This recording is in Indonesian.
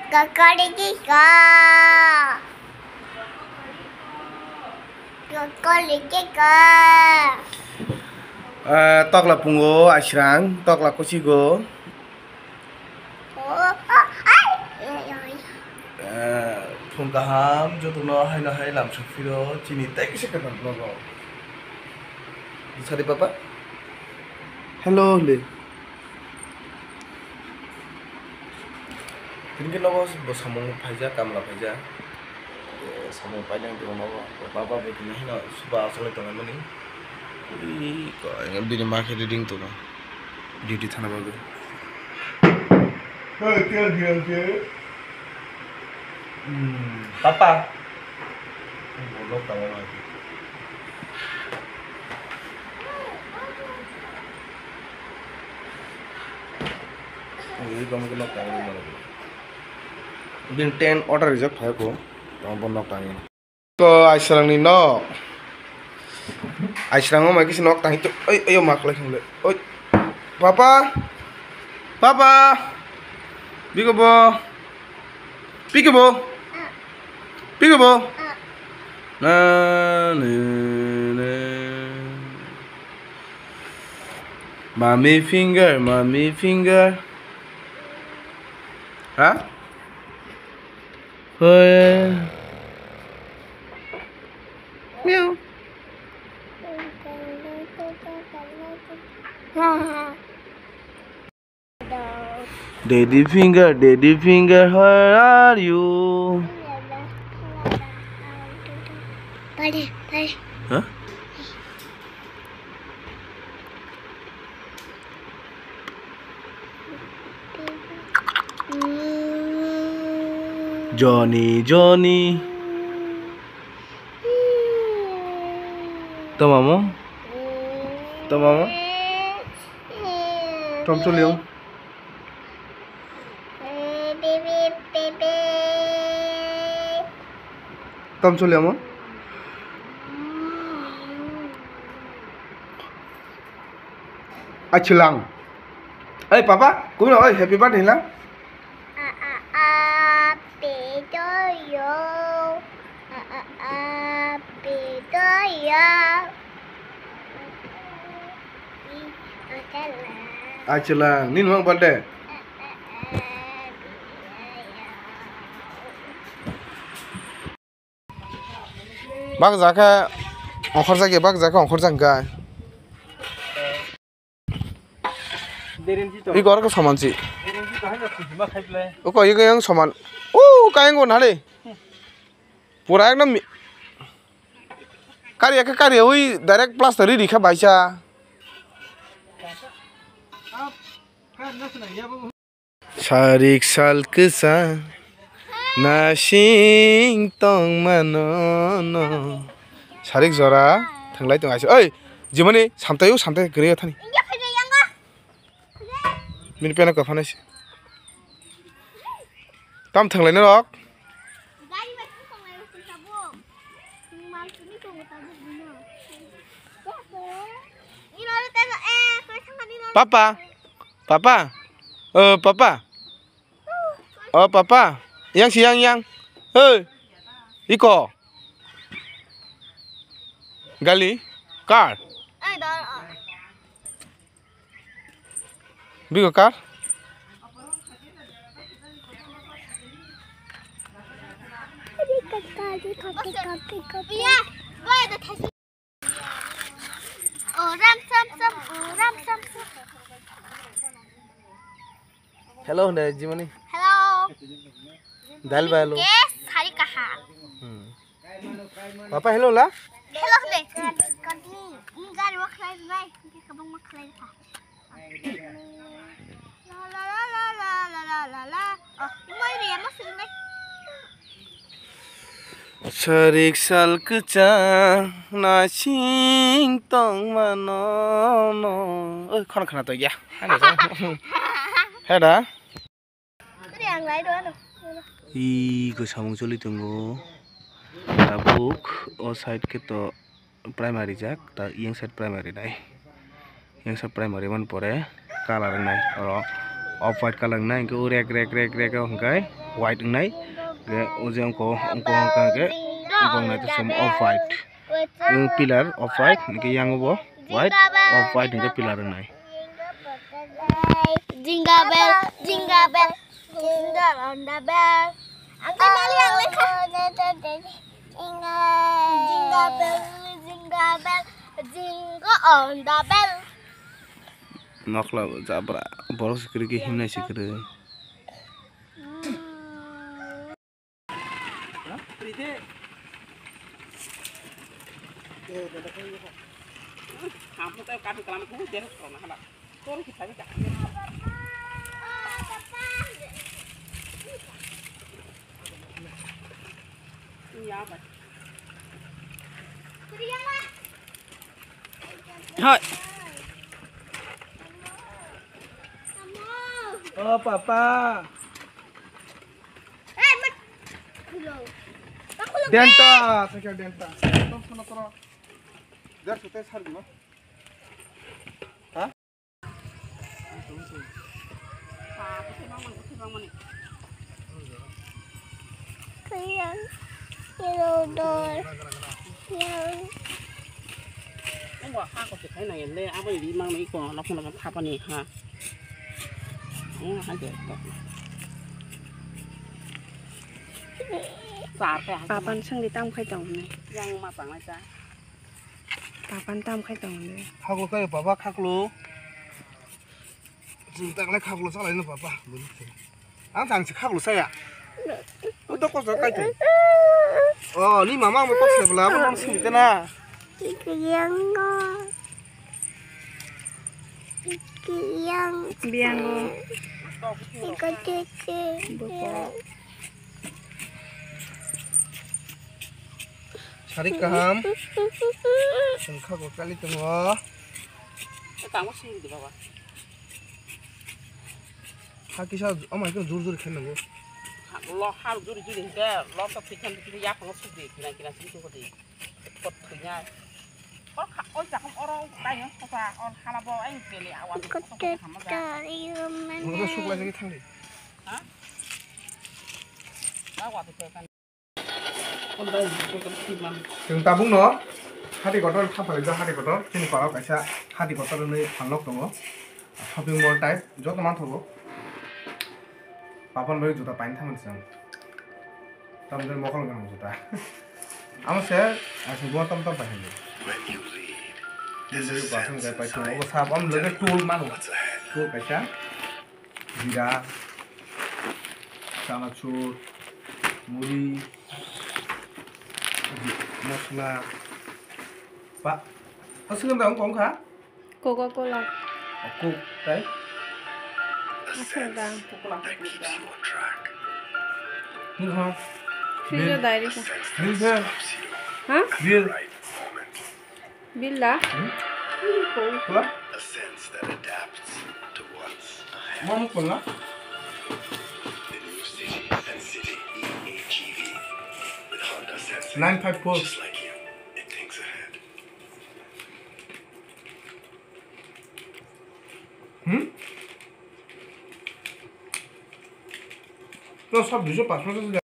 Kakalika. Kakalika. Tok la pungo asrang, tok la kusigo. Phung kaham jo tu no hai na hai lam sufiro chini tek se kan no no. Sorry papa. Hello le. Tinggal no bos samung phaja kamla phaja. Samung phaja tu no papa begini no suba asole to mani. Ih ko ngam dini market reading to no. Duty thana bagu. Okay. Papa. Bolok tahu lagi. Ini kamu kena tahu mana? Bin 10 order reject hai ko. Kamu bolok tahu. Ko aisrang ni nok. Aisrang mau kisi nok tahu itu. Ayo mak lagi mulai. Papa. Papa. Bikobo. Peekaboo. Peekaboo. Na. Mommy finger. Hah? Meow. Daddy finger, where are you? Bari. Huh? Johnny. Tomamu? Tom Chulium. Tom Chulium. Achilang. Hey papa, cũng rồi, happy birthday lang. Achilang, nin mang birthday. Bác giá cái ông khóc ra kìa, bác giá cái ông khóc ra cái. Igo orang saman sih. Oke, igo yang saman. Kayak ngon hari. Pura ekdom. Karya, wih direct plaster di kah baca. Sarik sal kesan, nasing tong manono. Sarik zora, thanglai tong asyik. Gimana? Santai gereya thani. Min pena ka phanai tam thanglai na rok papa papa yang iko gali car Bigo car? Hello, Jimani. Hello. Dal balo. Yes, hari kaha. Papa hello lah. Hello le. Enggak maklay bay. Hindi ka bang maklay pa? La. Oh, may riya mo sila. Sarik sal keca nasing tong manono. Khana to ya. Heda. Yang lain doang. Iko samung choli tunggu. Tabuk o side ke to primary jak ta yang side primary dai. Yang side primary man pore color nai oro off white color nai ke rek hangkai white nai ke ojang ko hangka ke ongkong nai to som off white pillar off white ke yang bo white off white ke pillar nai Jingle bell, jingle bell, jingle on the bell. Angkat balik yang leka. Jingle bell, jingle bell, jingle on the bell. Nokla jabra boros kiri ke himnai sikre. Kamu tahu kami kelam aku dia orang nak. Kau kita ni tak. Ini apa? Hai. Oh papa. Denta, saya denta. Tolong sana tolong. Jar sudah sar di mana? Hah? Sayang, yellow door. Yang. Enggak, aku sih kayak nanya le, apa yang dimang nih kok, langsung apa nih, ha? Ada. Papan sang di tam khai tổng này, Yang matang aja. papan tam khai tổng này. Khakulu kayak papa khakulu. Cinta lagi khakulu salah ini papa. Ang si khakulu saya. Udah kok kayak itu. Oh, ini mama mau pas sebelah apa langsung di sana. Yang. Biango, Ikut cuci. Cari kaham. Khakulu kali tengok. Kamu sih di bawah. Kaki saya, omah itu jur kena go. Lo hal juri ke, lo tak pikiran ya pengen sudah kira-kira sih tuh kodi. Kot punya. Oh jangan orang tanya, apa orang halabo aing pilih awal. Ikut dari mana? Mau suka lagi tangli. Hah? Awal itu kan. Udah itu kan timang. Yung tabung no, hati kotor apa lagi hati kotor, sini kalau kaisa hati kotor ini panlok dong, shopping mall type, jauh teman tuh, papan baru juta pain taman sih, taman dari mokal kan juta, amu saya asal gua tam pain ini, jadi pasang kayak pain tuh, aku sahab am lagi tool malu, tool kaisa, jira, sanacur, muri. Masla, Pak, asal nggak ongkong kah? Coca-Cola, Aku, teh. asal dah. Ini kah? Freezer diary ka. Bil, Hah? bil. Bill lah? Pula? Mau pula? Nine five four. No, सब 205